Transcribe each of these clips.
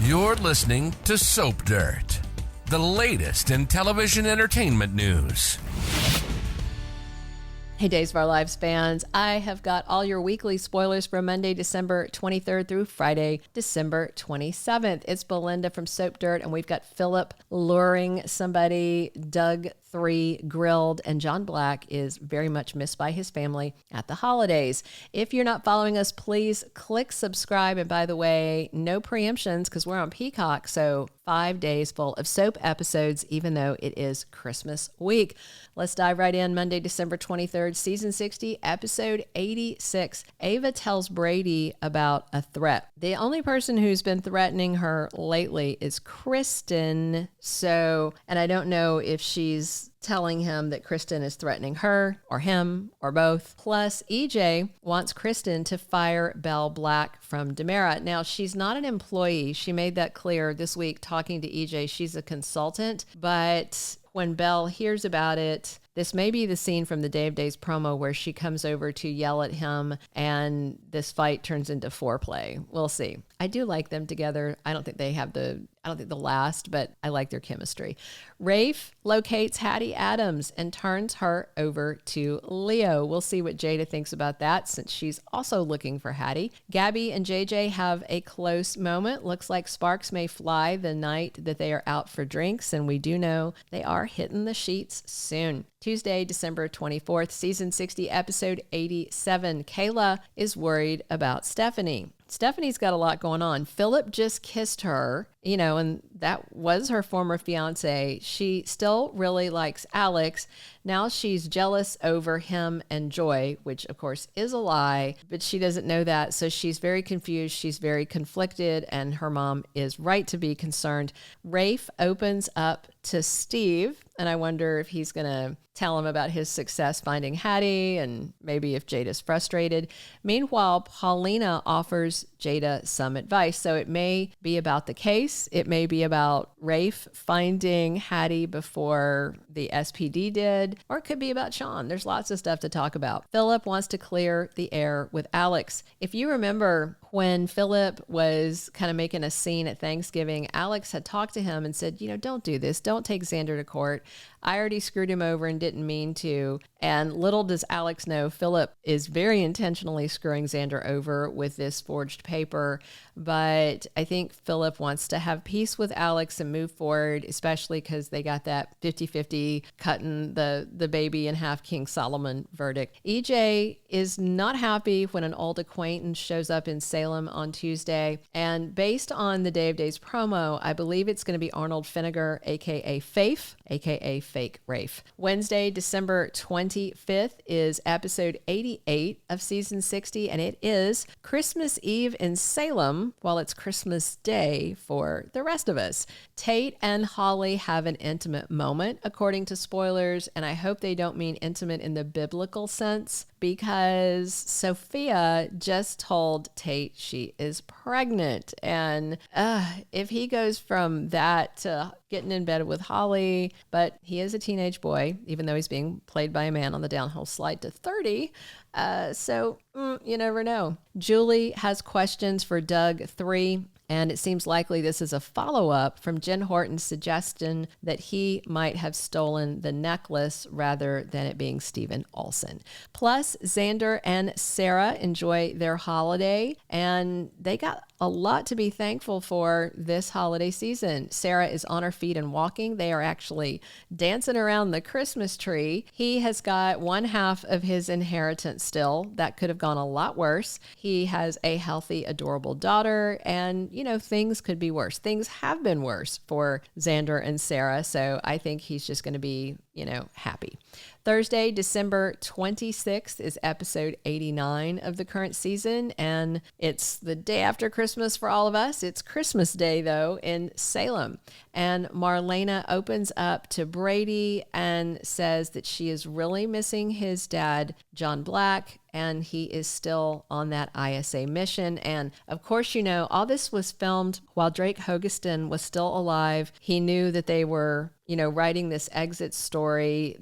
You're listening to Soap Dirt, the latest in television entertainment news. Hey, Days of Our Lives fans, I have got all your weekly spoilers for Monday, December 23rd through Friday, December 27th. It's Belinda from Soap Dirt, and we've got Philip luring somebody, Doug 3 grilled, and John Black is very much missed by his family at the holidays. If you're not following us, please click subscribe. And by the way, no preemptions because we're on Peacock, so 5 days full of soap episodes, even though it is Christmas week. Let's dive right in. Monday, December 23rd, season 60, episode 86. Ava tells Brady about a threat. The only person who's been threatening her lately is Kristen. And I don't know if she's telling him that Kristen is threatening her or him or both. Plus, EJ wants Kristen to fire Belle Black from DiMera. Now, she's not an employee. She made that clear this week talking to EJ. She's a consultant, but when Belle hears about it, this may be the scene from the Day of Days promo where she comes over to yell at him and this fight turns into foreplay. We'll see. I do like them together. I don't think they'll last, but I like their chemistry. Rafe locates Hattie Adams and turns her over to Leo. We'll see what Jada thinks about that since she's also looking for Hattie. Gabi and JJ have a close moment. Looks like sparks may fly the night that they are out for drinks, and we do know they are hitting the sheets soon. Tuesday, December 24th, season 60, episode 87. Kayla is worried about Stephanie. Stephanie's got a lot going on. Philip just kissed her, and that was her former fiance. She still really likes Alex. Now she's jealous over him and Joy, which of course is a lie, but she doesn't know that. So she's very confused. She's very conflicted, and her mom is right to be concerned. Rafe opens up to Steve, and I wonder if he's going to tell him about his success finding Hattie and maybe if Jada's frustrated. Meanwhile, Paulina offers Jada some advice. So it may be about the case. It may be about Rafe finding Hattie before the SPD did, or it could be about Sean. There's lots of stuff to talk about. Philip wants to clear the air with Alex. If you remember when Philip was kind of making a scene at Thanksgiving, Alex had talked to him and said, don't do this. Don't take Xander to court. I already screwed him over and didn't mean to. And little does Alex know, Philip is very intentionally screwing Xander over with this forged paper. But I think Philip wants to have peace with Alex and move forward, especially because they got that 50-50 cutting the baby in half King Solomon verdict. EJ is not happy when an old acquaintance shows up in Salem on Tuesday. And based on the Day of Days promo, I believe it's going to be Arnold Finnegar, a.k.a. Faith, a.k.a. Fake Rafe. Wednesday, December 25th is episode 88 of season 60, and it is Christmas Eve in Salem, while it's Christmas Day for the rest of us. Tate and Holly have an intimate moment, according to spoilers, and I hope they don't mean intimate in the biblical sense, because Sophia just told Tate she is pregnant. And if he goes from that to getting in bed with Holly, but he is a teenage boy, even though he's being played by a man on the downhill slide to 30. So you never know. Julie has questions for Doug 3. And it seems likely this is a follow-up from Jen Horton's suggestion that he might have stolen the necklace rather than it being Steven Olsen. Plus, Xander and Sarah enjoy their holiday, and they got a lot to be thankful for this holiday season. Sarah is on her feet and walking. They are actually dancing around the Christmas tree. He has got one half of his inheritance still. That could have gone a lot worse. He has a healthy, adorable daughter, and things could be worse. Things have been worse for Xander and Sarah, so I think he's just going to be, happy. Thursday, December 26th is episode 89 of the current season, and it's the day after Christmas for all of us. It's Christmas Day, though, in Salem. And Marlena opens up to Brady and says that she is really missing his dad, John Black, and he is still on that ISA mission. And of course, all this was filmed while Drake Hogestyn was still alive. He knew that they were writing this exit story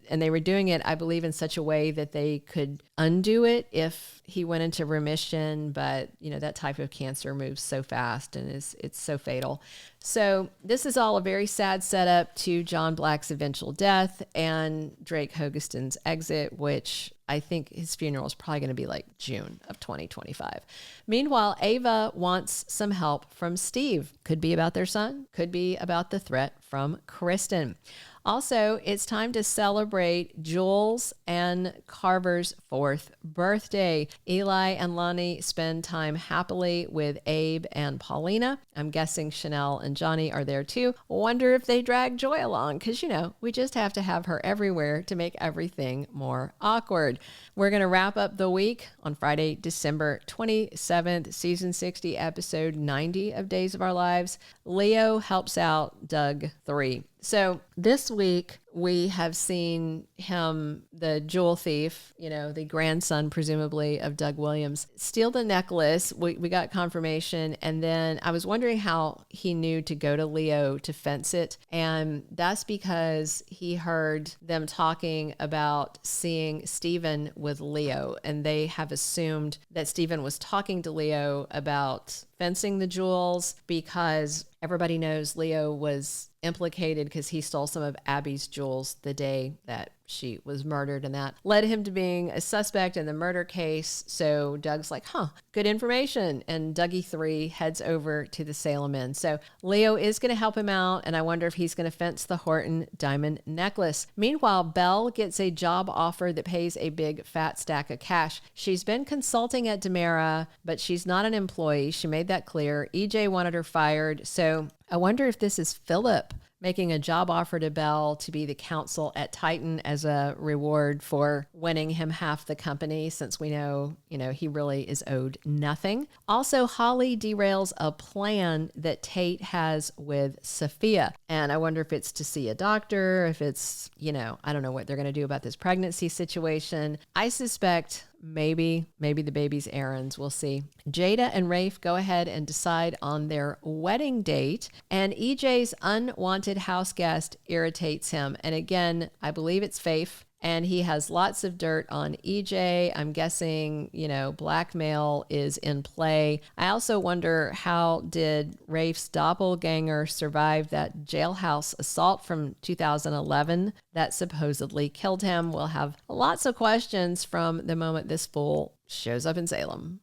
and they were doing it, I believe, in such a way that they could undo it if he went into remission. But, that type of cancer moves so fast and it's so fatal. So this is all a very sad setup to John Black's eventual death and Drake Hogestyn's exit, which I think his funeral is probably going to be like June of 2025. Meanwhile, Ava wants some help from Steve. Could be about their son, could be about the threat from Kristen. Also, it's time to celebrate Jules and Carver's 4th birthday. Eli and Lonnie spend time happily with Abe and Paulina. I'm guessing Chanel and Johnny are there too. Wonder if they drag Joy along, because, we just have to have her everywhere to make everything more awkward. We're going to wrap up the week on Friday, December 27th, season 60, episode 90 of Days of Our Lives. Leo helps out Doug 3. So this week we have seen him, the jewel thief, the grandson, presumably, of Doug Williams, steal the necklace. We got confirmation. And then I was wondering how he knew to go to Leo to fence it. And that's because he heard them talking about seeing Stephen with Leo. And they have assumed that Stephen was talking to Leo about fencing the jewels because everybody knows Leo was implicated because he stole some of Abby's jewels the day that she was murdered, and that led him to being a suspect in the murder case. So Doug's like, good information. And Dougie 3 heads over to the Salem Inn. So Leo is going to help him out, and I wonder if he's going to fence the Horton diamond necklace. Meanwhile, Belle gets a job offer that pays a big fat stack of cash. She's been consulting at DiMera, but she's not an employee. She made that clear. EJ wanted her fired. So I wonder if this is Philip making a job offer to Belle to be the counsel at Titan as a reward for winning him half the company, since we know, he really is owed nothing. Also, Holly derails a plan that Tate has with Sophia. And I wonder if it's to see a doctor, if it's, I don't know what they're going to do about this pregnancy situation. I suspect maybe the baby's errands. We'll see. Jada and Rafe go ahead and decide on their wedding date, and EJ's unwanted house guest irritates him. And again, I believe it's Faith, and he has lots of dirt on EJ. I'm guessing, blackmail is in play. I also wonder, how did Rafe's doppelganger survive that jailhouse assault from 2011 that supposedly killed him? We'll have lots of questions from the moment this fool shows up in Salem.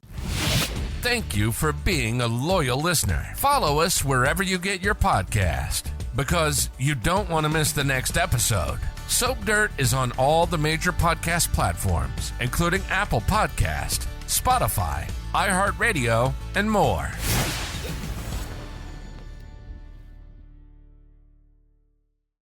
Thank you for being a loyal listener. Follow us wherever you get your podcast, because you don't want to miss the next episode. Soap Dirt is on all the major podcast platforms, including Apple Podcast, Spotify, iHeartRadio, and more.